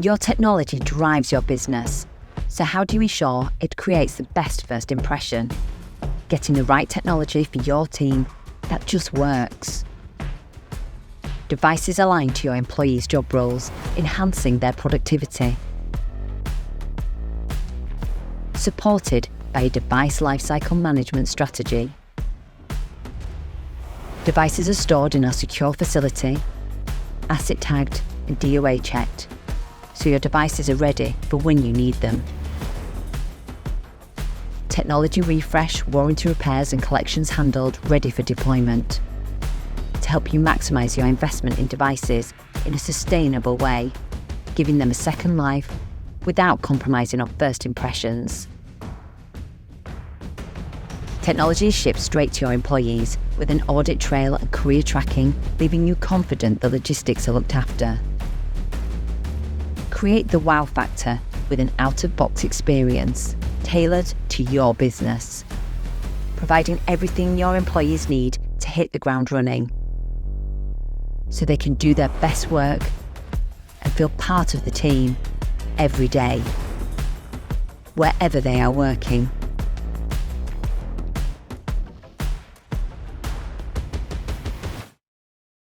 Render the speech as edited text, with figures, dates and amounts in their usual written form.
Your technology drives your business, so how do you ensure it creates the best first impression? Getting the right technology for your team that just works. Devices aligned to your employees' job roles, enhancing their productivity. Supported by a Device Lifecycle Management strategy. Devices are stored in a secure facility, asset tagged and DOA checked, so your devices are ready for when you need them. Technology refresh, warranty repairs and collections handled, ready for deployment. To help you maximise your investment in devices in a sustainable way, giving them a second life without compromising on first impressions. Technology is shipped straight to your employees with an audit trail and career tracking, leaving you confident the logistics are looked after. Create the wow factor with an out-of-box experience tailored to your business, providing everything your employees need to hit the ground running, so they can do their best work and feel part of the team every day, wherever they are working.